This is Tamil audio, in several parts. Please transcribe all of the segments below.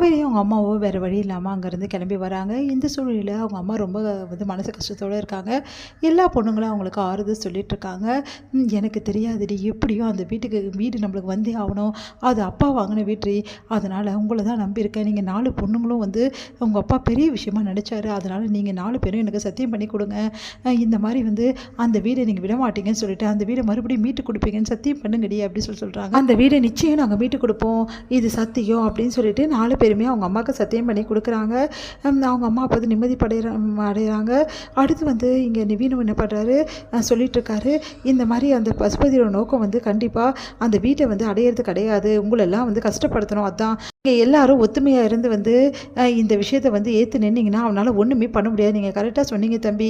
காவேரியும் அவங்க அம்மாவோ வேறு வழி இல்லாமல் அங்கேருந்து கிளம்பி வராங்க. இந்த சூழ்நிலையில் அவங்க அம்மா ரொம்ப மனசு கஷ்டத்தோடு இருக்காங்க. எல்லா பொண்ணுங்களும் அவங்களுக்கு ஆறுதல் சொல்லிகிட்ருக்காங்க. எனக்கு தெரியாதுடி, எப்படியும் அந்த வீடு நம்மளுக்கு வந்தே ஆகணும், அது அப்பா வாங்கின வீட்டு, அதனால் உங்களை தான் நம்பியிருக்கேன். நீங்கள் 4 பொண்ணுங்களும் உங்கள் அப்பா பெரிய விஷயமா நினச்சாரு, அதனால் நீங்கள் 4 பேரும் எனக்கு சத்தியம் பண்ணி கொடுங்க. இந்த மாதிரி அந்த வீடை நீங்கள் விட மாட்டீங்கன்னு சொல்லிட்டு அந்த வீடை மறுபடியும் மீட்டு கொடுப்பீங்கன்னு சத்தியம் பண்ணுங்கடி அப்படின்னு சொல்கிறாங்க. அந்த வீடை நிச்சயம் நாங்கள் மீட்டு கொடுப்போம், இது சத்தியம் அப்படின்னு சொல்லிட்டு 4 பேருமே அவங்க அம்மாவுக்கு சத்தியம் பண்ணி கொடுக்குறாங்க. அவங்க அம்மா அப்போ நிம்மதி அடைகிறாங்க. அடுத்து இங்கே நிவீனும் என்ன பண்ணுறாரு, சொல்லிட்டு இருக்காரு, இந்த மாதிரி அந்த பசுபதியோட நோக்கம் கண்டிப்பாக அந்த வீட்டை அடையிறது கிடையாது, உங்களெல்லாம் கஷ்டப்படுத்தணும், அதான் நீங்கள் எல்லாரும் ஒத்துமையாக இருந்து இந்த விஷயத்தை ஏற்று நின்னீங்கன்னா அவனால் ஒன்றுமே பண்ண முடியாது. நீங்கள் கரெக்டாக சொன்னீங்க தம்பி,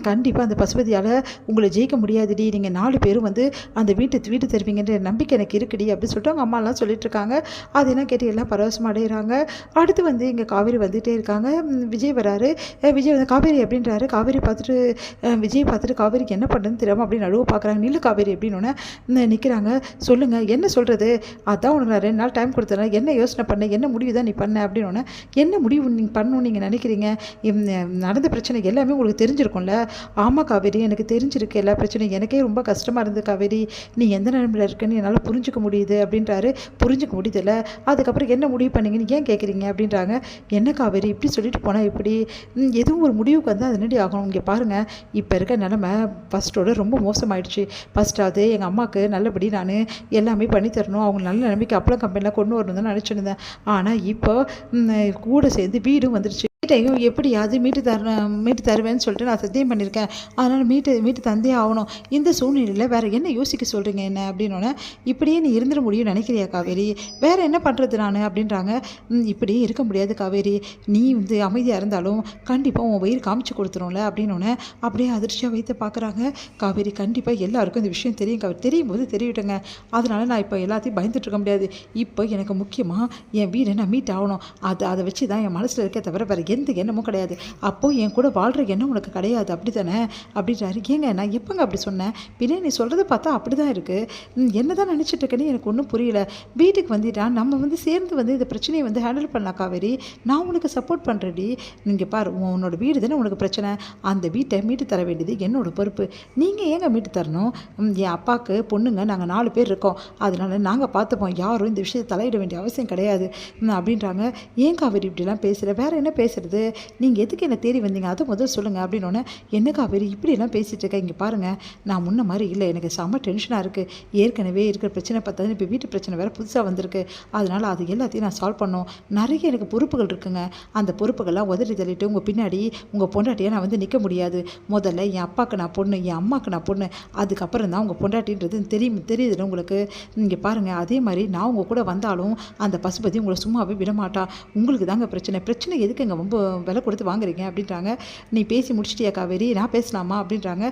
கண்டிப்பாக அந்த பசுபதியால் உங்களை ஜெயிக்க முடியாதுடி, நீங்கள் 4 பேரும் அந்த வீட்டு தருவீங்கன்ற நம்பிக்கை எனக்கு இருக்குடி அப்படின்னு சொல்லிட்டு அவங்க அம்மாலாம் சொல்லிட்டு இருக்காங்க. அதெல்லாம் கேட்டு எல்லாம் பரவசமாக அடைகிறாங்க. அடுத்து இங்கே காவேரி வந்துகிட்டே இருக்காங்க. விஜய் வராரு. விஜய் காவேரி அப்படின்றாரு. காவேரி பார்த்துட்டு விஜய் பார்த்துட்டு காவேரிக்கு என்ன பண்ணுறதுன்னு தெரியாமல் அப்படின்னு நடுவு பார்க்குறாங்க. நில்லு காவேரி அப்படின்னு நிற்கிறாங்க. சொல்லுங்கள், என்ன சொல்கிறது, அதான் உனக்கு நான் 2 நாள் டைம் கொடுத்தேன், என்ன யோசனை பண்ண, என்ன முடிவு தான் நீ பண்ண அப்படின்னு. என்ன முடிவு நீங்கள் பண்ணணும்னு நீங்கள் நினைக்கிறீங்க, நடந்த பிரச்சனை எல்லாமே உங்களுக்கு தெரிஞ்சிருக்கும்ல. ஆமாம் காவேரி, எனக்கு தெரிஞ்சிருக்கு எல்லா பிரச்சனையும், எனக்கே ரொம்ப கஷ்டமாக இருந்தது காவேரி, நீ எந்த நிலைமையில் இருக்குன்னு என்னால் புரிஞ்சுக்க முடியுது அப்படின்றாரு. புரிஞ்சுக்க முடியுதில்ல, அதுக்கப்புறம் என்ன முடிவு பண்ணீங்கன்னு ஏன் கேட்குறீங்க அப்படின்றாங்க. என்ன காவேரி இப்படி சொல்லிட்டு போனால் இப்படி, எதுவும் ஒரு முடிவுக்கு அது நடி ஆகணும். இங்கே பாருங்கள், இப்போ இருக்க நிலமை ஃபஸ்ட்டோட ரொம்ப மோசமாயிடுச்சு. ஃபஸ்ட்டாவது எங்கள் அம்மாவுக்கு நல்லபடி நான் எல்லாமே பண்ணி தரணும், அவங்க நல்ல நிலைமைக்கு அப்பளம் கம்பெனிலாம் கொண்டு வரணும் தான் நினச்சிருந்தேன். ஆனால் இப்போ கூட சேர்ந்து வீடும் வந்துடுச்சு, வீட்டையும் எப்படியாவது மீட்டு தருவேன்னு சொல்லிட்டு நான் சத்தியம் பண்ணியிருக்கேன், அதனால் மீட்டு தந்தே ஆகணும். இந்த சூழ்நிலையில் வேறு என்ன யோசிக்க சொல்கிறீங்க என்ன அப்படின்னோடனே, இப்படியே நீ இருந்துட முடியும்னு நினைக்கிறியா காவேரி, வேறு என்ன பண்ணுறது நான் அப்படின்றாங்க. இப்படியே இருக்க முடியாது காவேரி, நீ அமைதியாக இருந்தாலும் கண்டிப்பாக உன் வயிறு காமிச்சு கொடுத்துரும்ல அப்படின்னோடனே அப்படியே அதிர்ச்சியாக வைத்து பார்க்குறாங்க. காவேரி கண்டிப்பாக எல்லாருக்கும் இந்த விஷயம் தெரியும் காவேரி, தெரியும் போது தெரிவிட்டேங்க, அதனால் நான் இப்போ எல்லாத்தையும் பயந்துட்டு இருக்க முடியாது. இப்போ எனக்கு முக்கியமாக என் வீடை நான் மீட் ஆகணும், அதை வச்சு தான் என் மனசில் இருக்க தவிர வேறு எந்த எண்ணமும் கிடையாது. அப்போது என் கூட வாழ்கிற எண்ணம் உனக்கு கிடையாது அப்படி தானே அப்படின்றாரு. ஏங்க நான் எப்போங்க அப்படி சொன்னேன், பின்னே நீ சொல்கிறத பார்த்தா அப்படி தான் இருக்குது, என்ன தான் நினச்சிட்டு இருக்கேன்னு எனக்கு ஒன்றும் புரியல. வீட்டுக்கு வந்துட்டான், நம்ம சேர்ந்து இந்த பிரச்சனையை ஹேண்டில் பண்ணலாம் காவேரி, நான் உனக்கு சப்போர்ட் பண்ணுறேடி. நீங்கள் பாரு, உன்னோட வீடு தானே உனக்கு பிரச்சனை, அந்த வீட்டை மீட்டு தர வேண்டியது என்னோட பொறுப்பு, நீங்கள் ஏங்க மீட்டு தரணும், என் அப்பாவுக்கு பொண்ணுங்க நாங்கள் 4 பேர் இருக்கோம், அதனால் நாங்கள் பார்த்துப்போம், யாரும் இந்த விஷயத்தை தலையிட வேண்டிய அவசியம் கிடையாது அப்படின்றாங்க. ஏன் காவேரி இப்படிலாம் பேசுகிற, வேறு என்ன பேசுகிறது, நீங்கள் எதுக்கு என்ன தேடி வந்தீங்க அதை முதல் சொல்லுங்கள் அப்படின்னோடனே, என்ன காவேரி இப்படியெல்லாம் பேசிகிட்டு இருக்கேன், இங்கே பாருங்கள் நான் முன்ன மாதிரி இல்லை, எனக்கு செம்ம டென்ஷனாக இருக்குது, ஏற்கனவே இருக்கிற பிரச்சனை பார்த்தா இப்போ வீட்டு பிரச்சனை வேறு புதுசாக வந்திருக்கு, அதனால் அது எல்லாத்தையும் நான் சால்வ் பண்ணோம், நிறைய எனக்கு பொறுப்புகள் இருக்குங்க, அந்த பொறுப்புகள்லாம் உதறி தள்ளிட்டு உங்கள் பின்னாடி உங்கள் பொண்டாட்டியை நான் நிற்க முடியாது, முதல்ல என் அப்பாவுக்கு நான் பொண்ணு, என் அம்மாவுக்கு நான் பொண்ணு, அதுக்கப்புறம் தான் உங்கள் பொண்டாட்டின்றது தெரியுதுல உங்களுக்கு. இங்கே பாருங்கள், அதே மாதிரி நான் உங்கள் கூட வந்தாலும் அந்த பசுபதி உங்களை சும்மாவே விடமாட்டா, உங்களுக்கு தாங்க பிரச்சனை எதுக்குங்க ரொம்ப விலை கொடுத்து வாங்குறீங்க அப்படின்றாங்க. நீ பேசி முடிச்சிட்டியா காவேரி, நான் பேசலாமா அப்படின்றாங்க.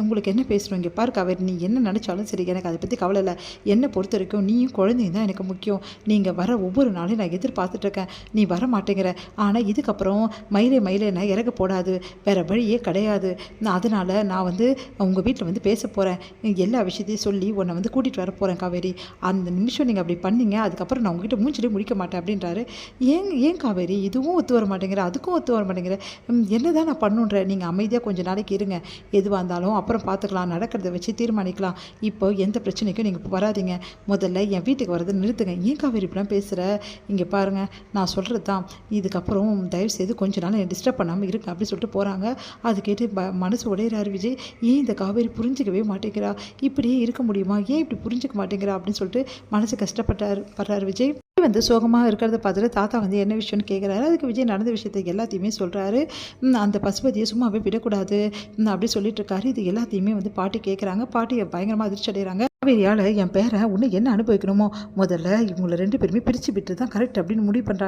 உங்களுக்கு என்ன பேசணும், இங்கே பாரு காவேரி, நீ என்ன நினச்சாலும் சரி, எனக்கு அதை பற்றி கவலை இல்லை, என்னை பொறுத்த வரைக்கும் நீயும் குழந்தையும் தான் எனக்கு முக்கியம், நீங்கள் வர ஒவ்வொரு நாளையும் நான் எதிர்பார்த்துட்ருக்கேன், நீ வர மாட்டேங்கிற, ஆனால் இதுக்கப்புறம் மயிலே நான் இறக்க போடாது, வேறு வழியே கிடையாது, அதனால் நான் உங்கள் வீட்டில் பேச போகிறேன், எல்லா விஷயத்தையும் சொல்லி உன்னை கூட்டிகிட்டு வர போகிறேன் காவேரி, அந்த நிமிஷம் நீங்கள் அப்படி பண்ணீங்க, அதுக்கப்புறம் நான் உங்ககிட்ட மூஞ்சிலே முடிக்க மாட்டேன் அப்படின்றாரு. ஏன் காவேரி இதுவும் ஒத்து வர மாட்டேங்கிற, அதுக்கும் ஒத்து வர மாட்டேங்கிற, என்ன தான் நான் பண்ணுன்றேன், நீங்கள் அமைதியாக கொஞ்சம் நாளைக்கு இருங்க, எதுவாக இருந்தாலும் அப்புறம் பார்த்துக்கலாம், நடக்கிறத வச்சு தீர்மானிக்கலாம், இப்போ எந்த பிரச்சனைக்கும் நீங்கள் வராதிங்க, முதல்ல என் வீட்டுக்கு வரதை நிறுத்துங்க. ஏன் காவேரி இப்படிலாம் பேசுகிற, இங்கே பாருங்கள் நான் சொல்கிறது தான், இதுக்கப்புறம் தயவுசெய்து கொஞ்ச நாள் என்னை டிஸ்டர்ப் பண்ணாமல் இருங்க அப்படின்னு சொல்லிட்டு போகிறாங்க. அது கேட்டு மனசு உடையிறாரு விஜய். ஏன் இந்த காவேரி புரிஞ்சிக்கவே மாட்டேங்கிறா, இப்படியே இருக்க முடியுமா, ஏன் இப்படி புரிஞ்சிக்க மாட்டேங்கிறா அப்படின்னு சொல்லிட்டு மனசு கஷ்டப்பட்டார் விஜய். சோகமாக இருக்கிறத பார்த்துட்டு தாத்தா என்ன விஷயம்னு கேட்குறாரு. அதுக்கு விஜய் நடந்த விஷயத்தை எல்லாத்தையுமே சொல்கிறாரு. அந்த பசுபதியை சும்மாவே விடக்கூடாது அப்படி சொல்லிட்டு இருக்காரு. இது எல்லாத்தையுமே பாட்டி கேட்குறாங்க. பாட்டி பயங்கரமாக அதிர்ச்சி அடைகிறாங்க. காவேரியால் என் பேரை இன்னும் என்ன அனுபவிக்கணுமோ முதல்ல இவங்களை 2 பேருமே பிரித்து விட்டு தான் கரெக்ட் அப்படின்னு முடிவு பண்ணுறாங்க.